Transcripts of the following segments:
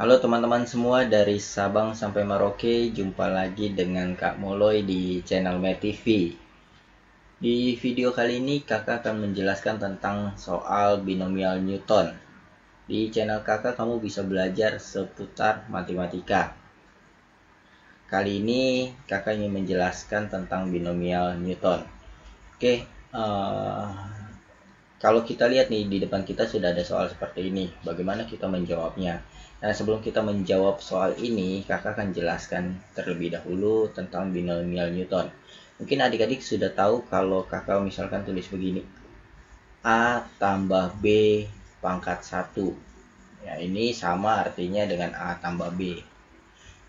Halo teman-teman semua dari Sabang sampai Merauke, jumpa lagi dengan Kak Moloy di channel MeTV. Di video kali ini kakak akan menjelaskan tentang soal binomial Newton. Di channel kakak kamu bisa belajar seputar matematika. Kali ini kakak ingin menjelaskan tentang binomial Newton. Oke, kalau kita lihat nih di depan kita sudah ada soal seperti ini. Bagaimana kita menjawabnya? Nah, sebelum kita menjawab soal ini, kakak akan jelaskan terlebih dahulu tentang binomial Newton. Mungkin adik-adik sudah tahu kalau kakak misalkan tulis begini. A tambah B pangkat 1. Ya, ini sama artinya dengan A tambah B.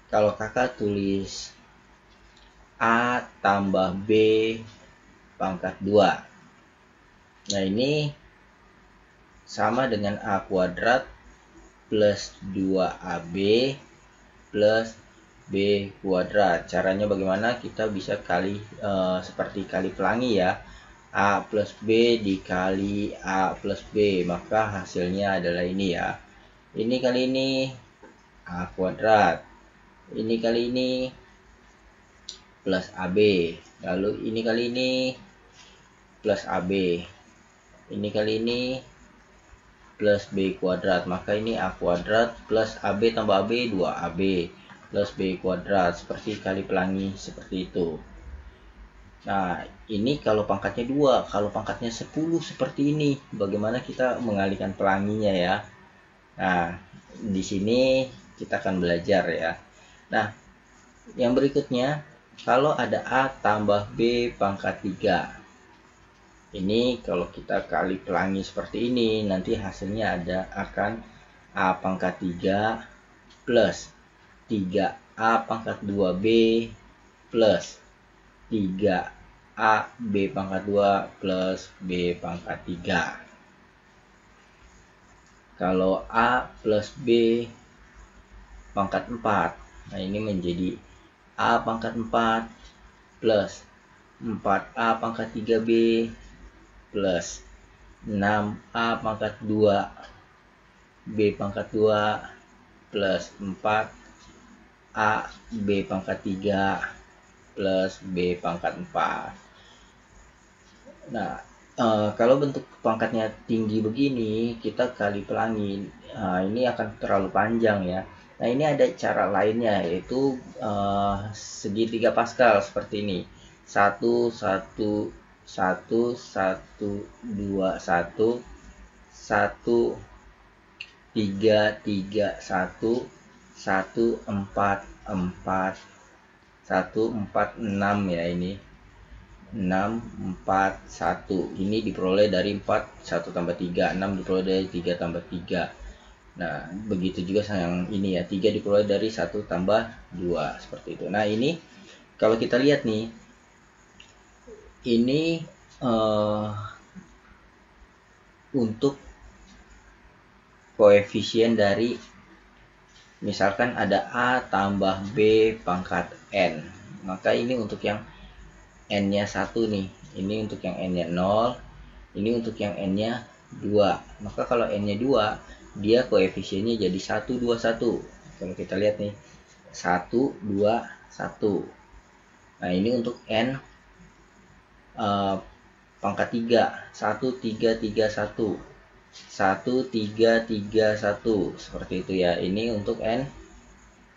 Kalau kakak tulis A tambah B pangkat 2. Nah, ini sama dengan A kuadrat plus 2AB plus B kuadrat. Caranya bagaimana? Kita bisa kali seperti kali pelangi ya. A plus B dikali A plus B, maka hasilnya adalah ini ya. Ini kali ini A kuadrat, ini kali ini plus AB, lalu ini kali ini plus AB, ini kali ini plus B kuadrat, maka ini A kuadrat plus AB tambah AB 2AB plus B kuadrat, seperti kali pelangi seperti itu. Nah, ini kalau pangkatnya 2, kalau pangkatnya 10 seperti ini, bagaimana kita mengalihkan pelanginya ya. Nah, di sini kita akan belajar ya. Nah, yang berikutnya, kalau ada A tambah B pangkat 3. Ini kalau kita kali pelangi seperti ini, nanti hasilnya akan A pangkat 3 plus 3A pangkat 2B plus 3A B pangkat 2 plus B pangkat 3. Kalau A plus B pangkat 4, nah ini menjadi A pangkat 4 plus 4A pangkat 3B plus 6A pangkat 2 B pangkat 2 plus 4A B pangkat 3 plus B pangkat 4. Nah, kalau bentuk pangkatnya tinggi begini, kita kali pelangi. Ini akan terlalu panjang ya. Nah, ini ada cara lainnya, yaitu segitiga Pascal seperti ini. 1, 1, 1, 1, 2, 1, 1, 3, 3, 1, 1, 4, 4, 1, 4, 6 ya ini. 6, 4, 1. Ini diperoleh dari 4, 1 tambah 3. 6 diperoleh dari 3 tambah 3. Nah, begitu juga yang ini ya. 3 diperoleh dari 1 tambah 2. Seperti itu. Nah, ini kalau kita lihat nih. Ini untuk koefisien dari, misalkan ada A tambah B pangkat N. Maka ini untuk yang N-nya 1 nih. Ini untuk yang N-nya 0. Ini untuk yang N-nya 2. Maka kalau N-nya 2, dia koefisiennya jadi 1, 2, 1. Kalau kita lihat nih. 1, 2, 1. Nah, ini untuk N pangkat 3. 1, 3, 3, 1. 1, 3, 3, 1. Seperti itu ya. Ini untuk N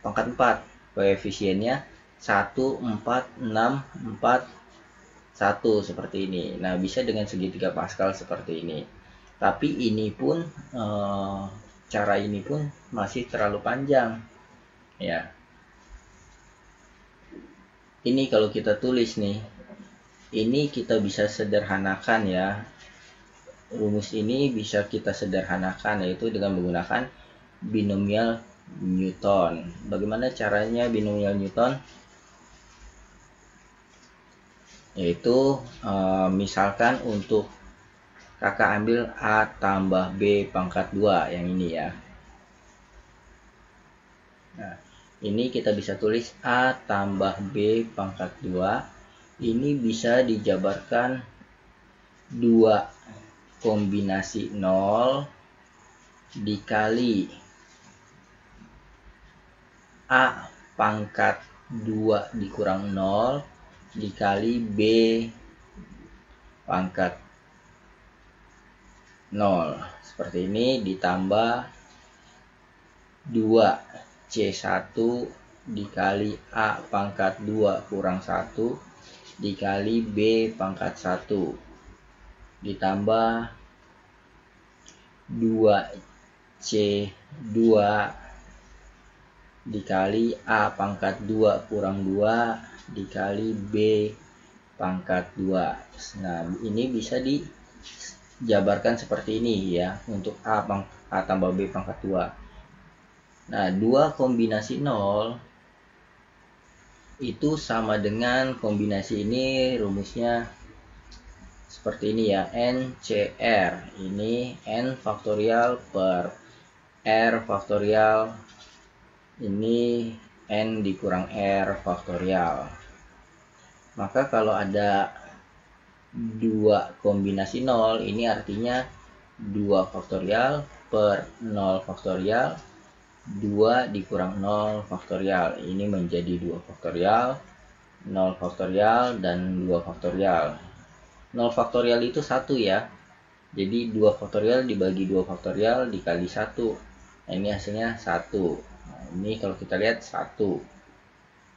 pangkat 4. Koefisiennya 1, 4, 6, 4, 1 seperti ini. Nah, bisa dengan segitiga Pascal seperti ini. Tapi ini pun cara ini pun masih terlalu panjang ya. Ini kalau kita tulis nih, ini kita bisa sederhanakan ya. Rumus ini bisa kita sederhanakan, yaitu dengan menggunakan binomial Newton. Bagaimana caranya binomial Newton? Yaitu misalkan untuk kakak ambil A tambah B pangkat 2 yang ini ya. Nah, ini kita bisa tulis A tambah B pangkat 2. Ini bisa dijabarkan 2 kombinasi 0 dikali A pangkat 2 dikurang 0 dikali B pangkat 0 seperti ini, ditambah 2C1 dikali A pangkat 2 kurang 1 dikali B pangkat 1 ditambah 2C2 dikali A pangkat 2 kurang 2 dikali B pangkat 2. Nah, ini bisa dijabarkan seperti ini ya, untuk A tambah B pangkat 2. Nah, 2 kombinasi 0 itu sama dengan kombinasi ini, rumusnya seperti ini ya, NCR. Ini N faktorial per R faktorial, ini N dikurang R faktorial. Maka kalau ada 2 kombinasi 0, ini artinya 2 faktorial per 0 faktorial 2 dikurang 0 faktorial. Ini menjadi 2 faktorial, 0 faktorial, dan 2 faktorial. 0 faktorial itu 1 ya. Jadi 2 faktorial dibagi 2 faktorial dikali 1. Nah, ini hasilnya 1. Nah, ini kalau kita lihat 1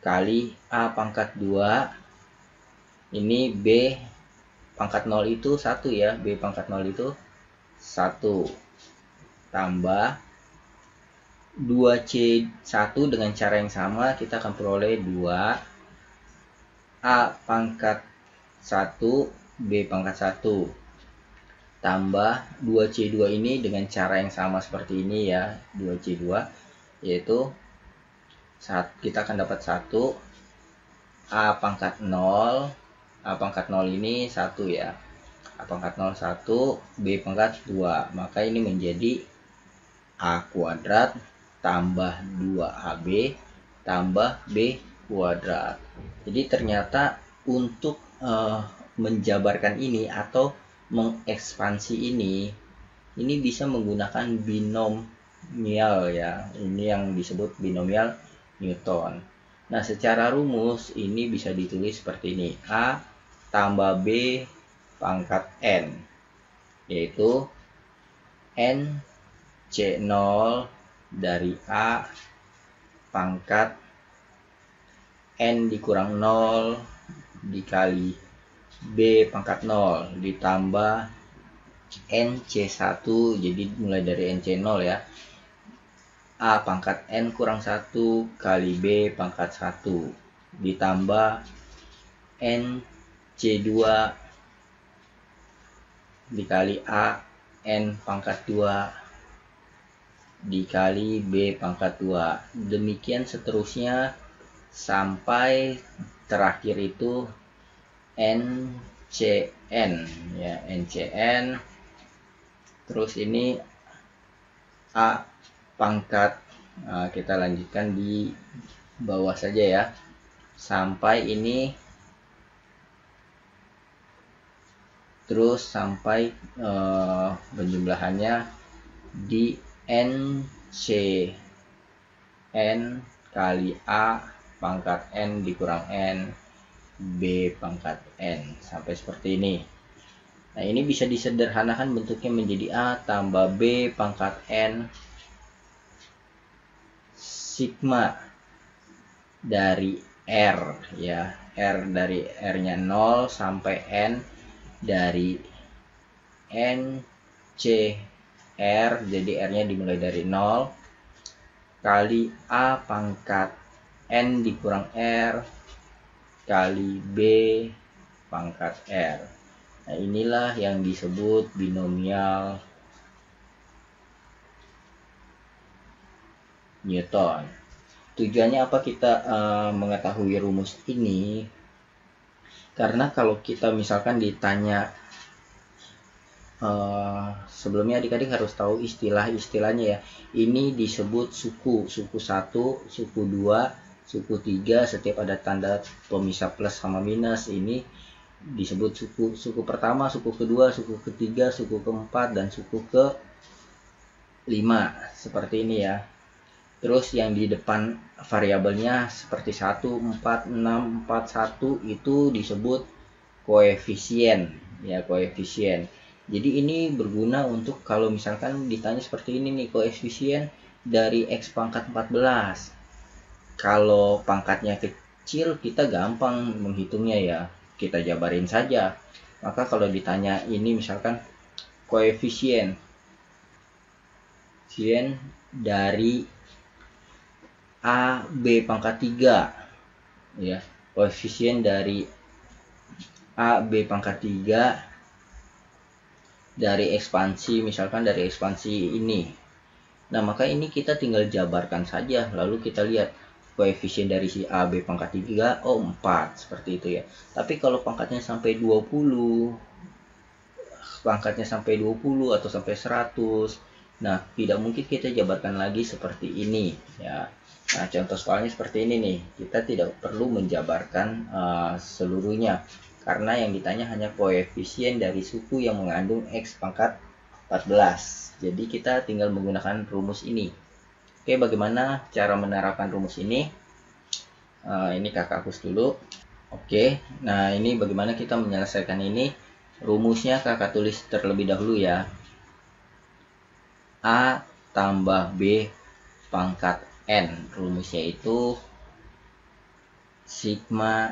kali A pangkat 2. Ini B pangkat 0 itu 1 ya. B pangkat 0 itu 1. Tambah 2C1 dengan cara yang sama, kita akan peroleh 2 A pangkat 1 B pangkat 1 tambah 2C2 ini dengan cara yang sama seperti ini ya, 2C2, yaitu kita akan dapat 1 A pangkat 0. A pangkat 0 ini 1 ya, A pangkat 0 1, B pangkat 2, maka ini menjadi A kuadrat tambah 2AB tambah B kuadrat. Jadi ternyata untuk menjabarkan ini atau mengekspansi ini bisa menggunakan binomial ya. Ini yang disebut binomial Newton. Nah, secara rumus ini bisa ditulis seperti ini, A tambah B pangkat N, yaitu N C0 dari A pangkat N dikurang 0 dikali B pangkat 0 ditambah NC1, jadi mulai dari NC0 ya, A pangkat N kurang 1 kali B pangkat 1 ditambah NC2 dikali A N pangkat 2 dikali B pangkat 2. Demikian seterusnya sampai terakhir itu NCN ya, NCN. Terus ini A pangkat, kita lanjutkan di bawah saja ya, sampai ini terus sampai penjumlahannya di NCN kali A pangkat N dikurang N B pangkat N sampai seperti ini. Nah, ini bisa disederhanakan bentuknya menjadi A tambah B pangkat N sigma dari R ya, R dari R-nya 0 sampai N dari N C R, jadi R-nya dimulai dari 0 kali A pangkat N dikurang R kali B pangkat R. Nah, inilah yang disebut binomial Newton. Tujuannya apa kita mengetahui rumus ini? Karena kalau kita misalkan ditanya, sebelumnya adik-adik harus tahu istilah-istilahnya ya. Ini disebut suku 1, suku 2, suku 3, setiap ada tanda pemisah plus sama minus ini disebut suku. Suku pertama, suku kedua, suku ketiga, suku keempat, dan suku ke-5 seperti ini ya. Terus yang di depan variabelnya seperti 1, 4, 6, 4, 1 itu disebut koefisien, ya, koefisien. Jadi ini berguna untuk kalau misalkan ditanya seperti ini nih, koefisien dari X pangkat 14. Kalau pangkatnya kecil kita gampang menghitungnya ya, kita jabarin saja. Maka kalau ditanya ini misalkan koefisien dari A B pangkat 3, ya, koefisien dari A B pangkat 3 dari ekspansi, misalkan dari ekspansi ini. Nah, maka ini kita tinggal jabarkan saja, lalu kita lihat koefisien dari si A B pangkat 3, oh 4, seperti itu ya. Tapi kalau pangkatnya sampai 20, pangkatnya sampai 20 atau sampai 100, nah tidak mungkin kita jabarkan lagi seperti ini ya. Nah, contoh soalnya seperti ini nih, kita tidak perlu menjabarkan seluruhnya, karena yang ditanya hanya koefisien dari suku yang mengandung X pangkat 14. Jadi kita tinggal menggunakan rumus ini. Oke, bagaimana cara menerapkan rumus ini? Ini kakak hapus dulu. Oke, nah ini bagaimana kita menyelesaikan ini. Rumusnya kakak tulis terlebih dahulu ya. A tambah B pangkat N. Rumusnya itu sigma,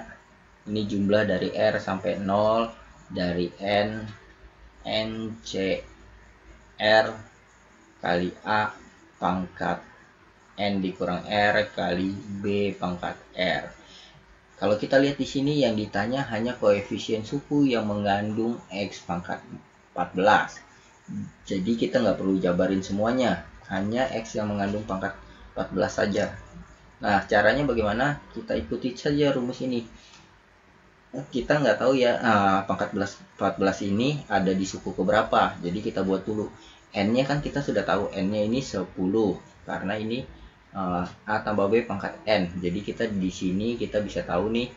ini jumlah dari R sampai 0, dari N C R kali A pangkat N dikurang R kali B pangkat R. Kalau kita lihat di sini yang ditanya hanya koefisien suku yang mengandung X pangkat 14. Jadi kita nggak perlu jabarin semuanya, hanya X yang mengandung pangkat 14 saja. Nah, caranya bagaimana? Kita ikuti saja rumus ini. Kita nggak tahu ya, pangkat 14 ini ada di suku keberapa. Jadi kita buat dulu. N-nya kan kita sudah tahu, N-nya ini 10. Karena ini A tambah B pangkat N. Jadi kita di sini kita bisa tahu nih,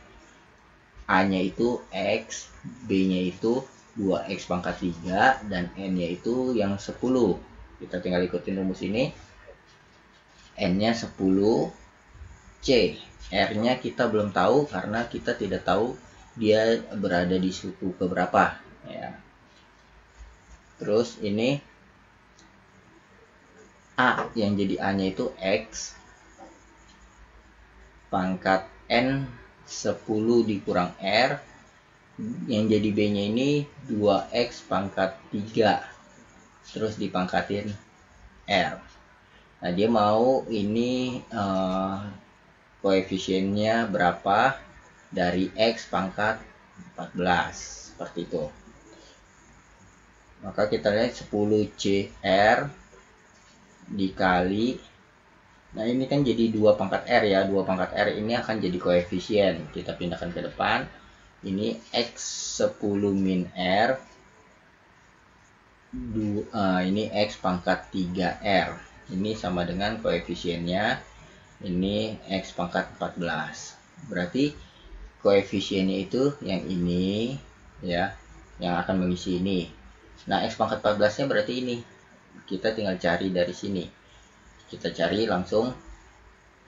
A-nya itu X, B-nya itu 2X pangkat 3, dan N-nya itu yang 10. Kita tinggal ikutin rumus ini. N-nya 10, C. R-nya kita belum tahu karena kita tidak tahu dia berada di suku keberapa. Ya. Terus ini A, yang jadi A-nya itu X pangkat N 10 dikurang R, yang jadi B-nya ini 2X pangkat 3, terus dipangkatin R. Nah, dia mau ini koefisiennya berapa dari X pangkat 14, seperti itu. Maka kita lihat 10CR dikali, nah ini kan jadi 2 pangkat R ya, 2 pangkat R ini akan jadi koefisien. Kita pindahkan ke depan, ini X 10 min R, ini X pangkat 3R. Ini sama dengan koefisiennya, ini X pangkat 14. Berarti koefisiennya itu yang ini ya, yang akan mengisi ini. Nah, X pangkat 14 nya berarti ini. Kita tinggal cari dari sini. Kita cari langsung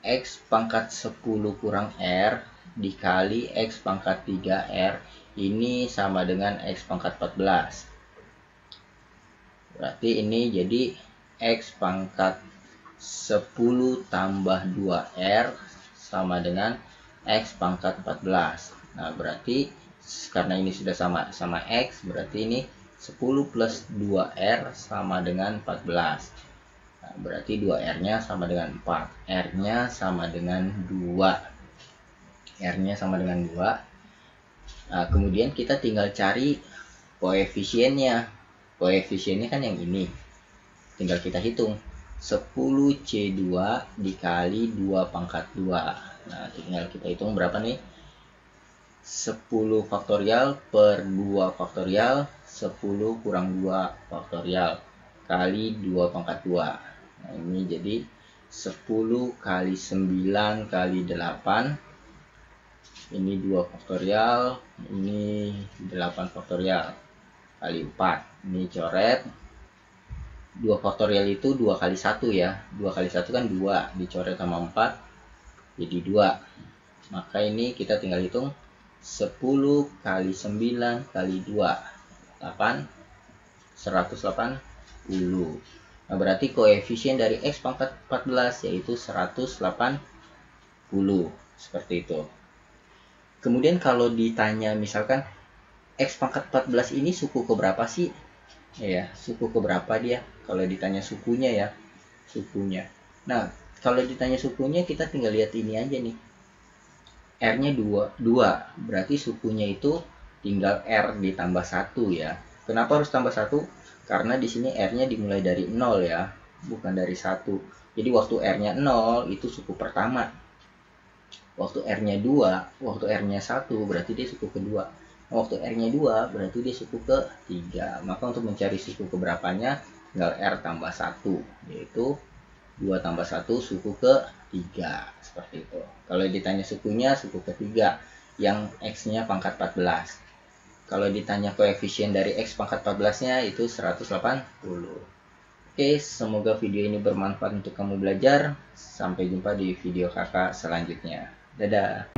X pangkat 10 kurang R dikali X pangkat 3R, ini sama dengan X pangkat 14. Berarti ini jadi X pangkat 10 tambah 2R sama dengan X pangkat 14. Nah, berarti karena ini sudah sama X, berarti ini 10 plus 2R sama dengan 14. Nah, berarti 2R-nya sama dengan 4. R-nya sama dengan 2. R-nya sama dengan 2. Nah, kemudian kita tinggal cari koefisiennya. Koefisiennya kan yang ini. Tinggal kita hitung. 10C2 dikali 2 pangkat 2. Nah, tinggal kita hitung berapa nih? 10 faktorial per 2 faktorial, 10 kurang 2 faktorial kali 2 pangkat 2. Nah, ini jadi 10 kali 9 kali 8. Ini 2 faktorial, ini 8 faktorial kali 4. Ini coret. 2 faktorial itu 2 kali 1 ya. 2 kali 1 kan 2, dicoret sama 4 jadi 2. Maka ini kita tinggal hitung 10 kali 9 kali 2 180. Nah, berarti koefisien dari X pangkat 14 yaitu 180. Seperti itu. Kemudian kalau ditanya misalkan X pangkat 14 ini suku keberapa sih? Ya, suku keberapa dia? Kalau ditanya sukunya ya, sukunya. Nah, kalau ditanya sukunya kita tinggal lihat ini aja nih. R-nya 2, berarti sukunya itu tinggal R ditambah 1 ya. Kenapa harus tambah 1? Karena di sini R-nya dimulai dari 0 ya, bukan dari 1. Jadi waktu R-nya 0 itu suku pertama. Waktu R-nya 2, waktu R-nya 1 berarti dia suku kedua. Waktu R-nya 2 berarti dia suku ketiga. Maka untuk mencari suku keberapanya tinggal R tambah 1, yaitu 2 tambah 1 suku ketiga. Seperti itu. Kalau ditanya sukunya, suku ketiga yang X-nya pangkat 14. Kalau ditanya koefisien dari X pangkat 14-nya itu 180. Oke, semoga video ini bermanfaat untuk kamu belajar. Sampai jumpa di video kakak selanjutnya. Dadah.